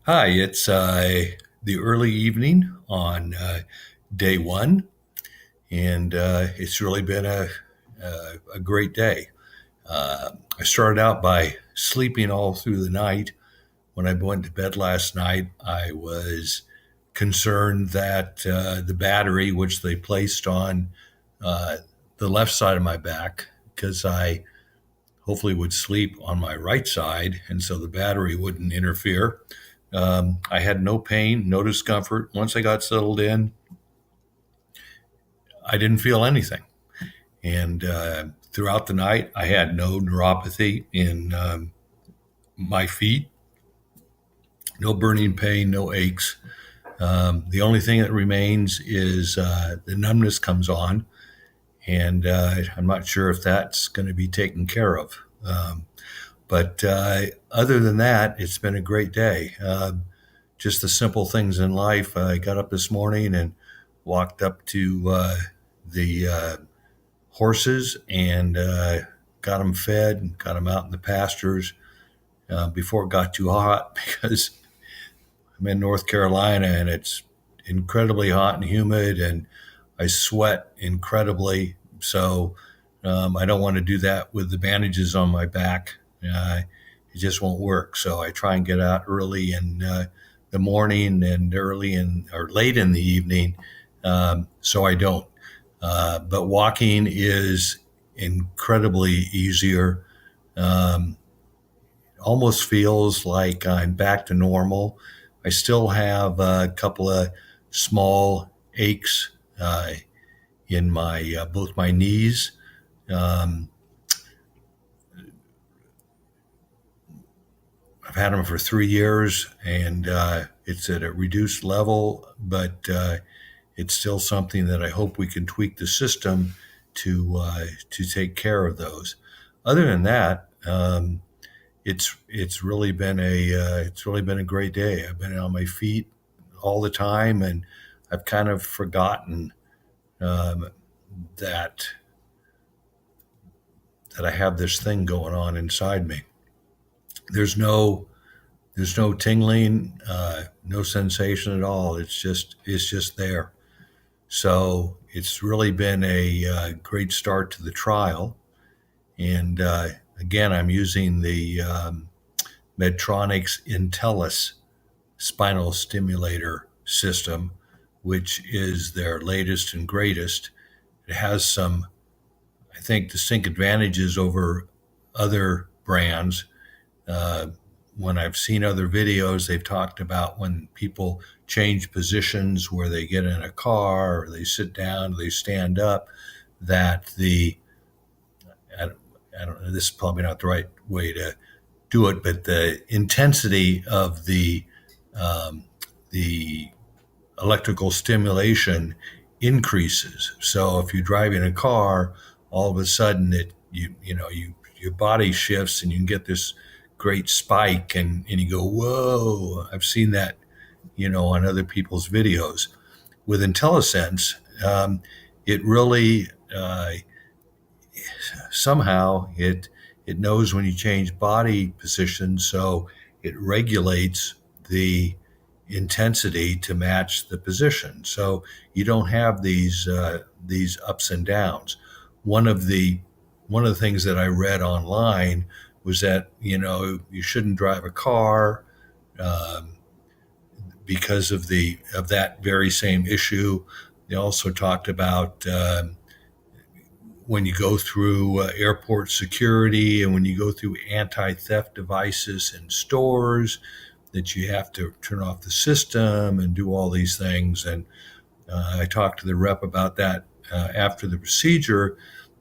Hi, it's the early evening on day one, and it's really been a great day. I started out by sleeping all through the night. When I went to bed last night, I was concerned that the battery, which they placed on uh, the left side of my back, because I hopefully would sleep on my right side, and so the battery wouldn't interfere. I had no pain, no discomfort. Once I got settled in, I didn't feel anything. And throughout the night, I had no neuropathy in my feet, no burning pain, no aches. The only thing that remains is the numbness comes on, and I'm not sure if that's going to be taken care of. But other than that, it's been a great day. Just the simple things in life. I got up this morning and walked up to the horses and got them fed and got them out in the pastures before it got too hot because I'm in North Carolina and it's incredibly hot and humid and I sweat incredibly. So I don't want to do that with the bandages on my back. It just won't work. So I try and get out early in the morning and early in or late in the evening, so I don't. But walking is incredibly easier. Um, Almost feels like I'm back to normal. I still have a couple of small aches in my both my knees. Um, I've had them for 3 years, and it's at a reduced level, but it's still something that I hope we can tweak the system to take care of those. Other than that, it's really been a great day. I've been on my feet all the time, and I've kind of forgotten um, that that I have this thing going on inside me. There's no there's no tingling, no sensation at all. It's just there. So it's really been a great start to the trial. And again, I'm using the Medtronic's Intellis spinal stimulator system, which is their latest and greatest. It has some, I think, distinct advantages over other brands. Uh, when I've seen other videos, they've talked about when people change positions where they get in a car or they sit down, or they stand up, that I don't, I don't know, this is probably not the right way to do it, but the intensity of um, the electrical stimulation increases. So if you're driving a car, all of a sudden your body shifts and you can get this great spike and you go, whoa. I've seen that, on other people's videos. With IntelliSense, it really somehow it knows when you change body position, so it regulates the intensity to match the position. So you don't have these ups and downs. One of the one of the things that I read online was that you shouldn't drive a car um, because of that very same issue. They also talked about when you go through airport security and when you go through anti-theft devices in stores, that you have to turn off the system and do all these things. And I talked to the rep about that after the procedure,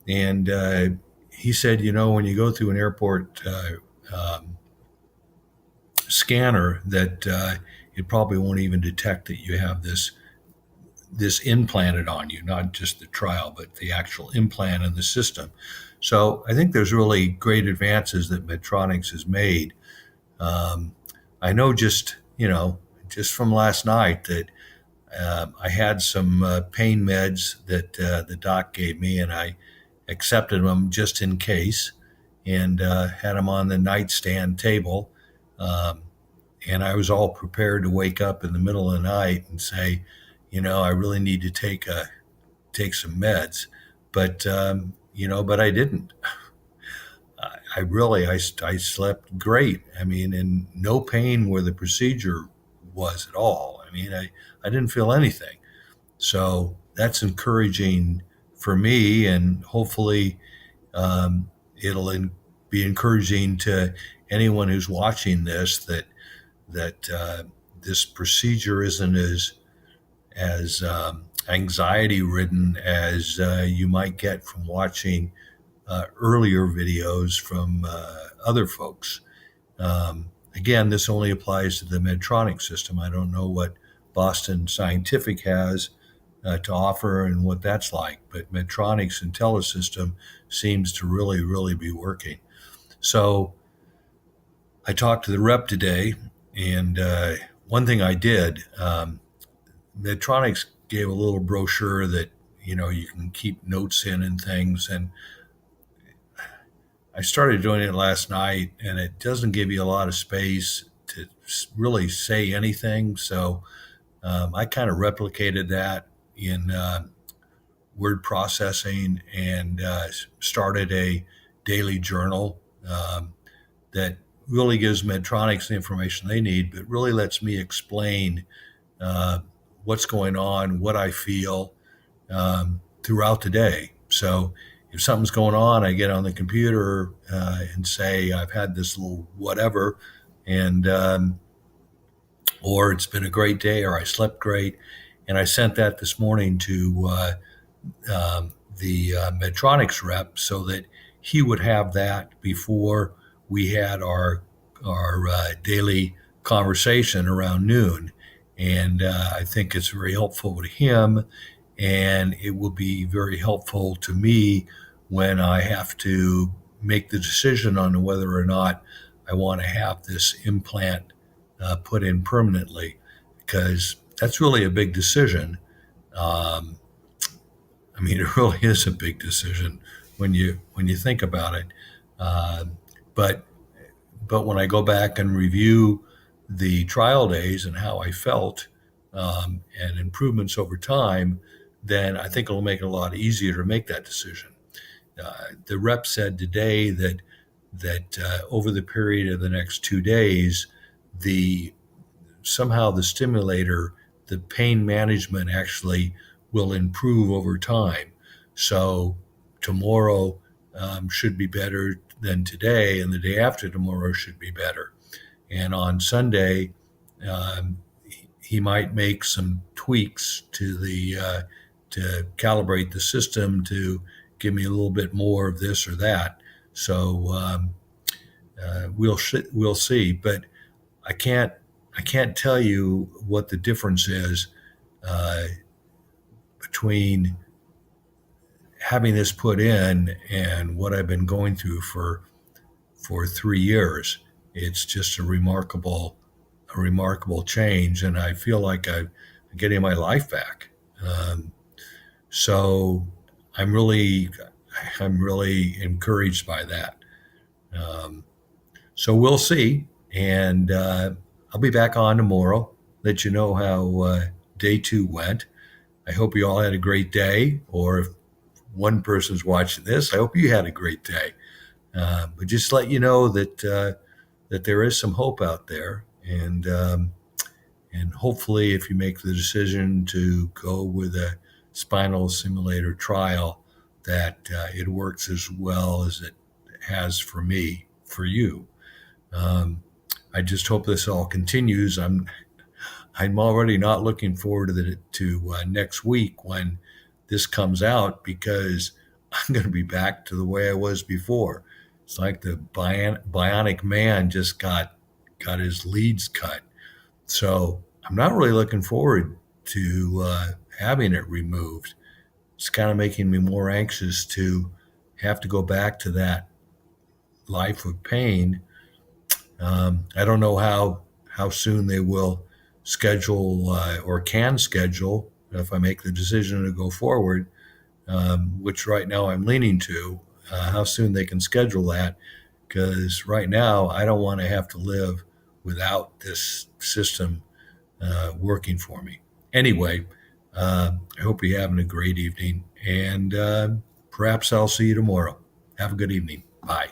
and he said, when you go through an airport scanner, that it probably won't even detect that you have this implanted on you, not just the trial, but the actual implant in the system. So I think there's really great advances that Medtronics has made. Um, I know just from last night that I had some pain meds that the doc gave me, and I accepted them just in case, and had them on the nightstand table. Um, and I was all prepared to wake up in the middle of the night and say, I really need to take some meds, but but I didn't. I slept great. I mean, and no pain where the procedure was at all. I mean, I didn't feel anything. So that's encouraging for me, and hopefully it'll be encouraging to anyone who's watching this that this procedure isn't as anxiety ridden as you might get from watching earlier videos from other folks. Again, this only applies to the Medtronic system. I don't know what Boston Scientific has to offer and what that's like, but Medtronic's IntelliSystem seems to really, really be working. So I talked to the rep today, and one thing I did, Medtronics gave a little brochure that you can keep notes in and things, and I started doing it last night, and it doesn't give you a lot of space to really say anything. So I kind of replicated that in word processing and started a daily journal that really gives Medtronics the information they need, but really lets me explain what's going on, what I feel throughout the day. So if something's going on, I get on the computer and say I've had this little whatever, and or it's been a great day, or I slept great, and I sent that this morning to the Medtronics rep so that he would have that before we had our daily conversation around noon, and I think it's very helpful to him, and it will be very helpful to me when I have to make the decision on whether or not I want to have this implant put in permanently, because that's really a big decision. I mean, it really is a big decision when you think about it. But when I go back and review the trial days and how I felt and improvements over time, then I think it'll make it a lot easier to make that decision. The rep said today that over the period of the next 2 days, somehow the stimulator, the pain management actually will improve over time. So tomorrow should be better than today, and the day after tomorrow should be better. And on Sunday, he might make some tweaks to to calibrate the system to give me a little bit more of this or that. So we'll see, but I can't tell you what the difference is between having this put in and what I've been going through for 3 years. It's just a remarkable change, and I feel like I'm getting my life back. So I'm really encouraged by that. So we'll see, and I'll be back on tomorrow. Let you know how day 2 went. I hope you all had a great day, or if one person's watching this, I hope you had a great day. But just let you know that there is some hope out there, and hopefully, if you make the decision to go with a spinal simulator trial, that it works as well as it has for me, for you. I just hope this all continues. I'm already not looking forward to next week when this comes out, because I'm going to be back to the way I was before. It's like the bionic man just got his leads cut. So I'm not really looking forward to having it removed. It's kind of making me more anxious to have to go back to that life of pain. I don't know how soon they will schedule or can schedule, if I make the decision to go forward, which right now I'm leaning to, how soon they can schedule that, because right now I don't want to have to live without this system working for me. Anyway, I hope you're having a great evening, and perhaps I'll see you tomorrow. Have a good evening. Bye.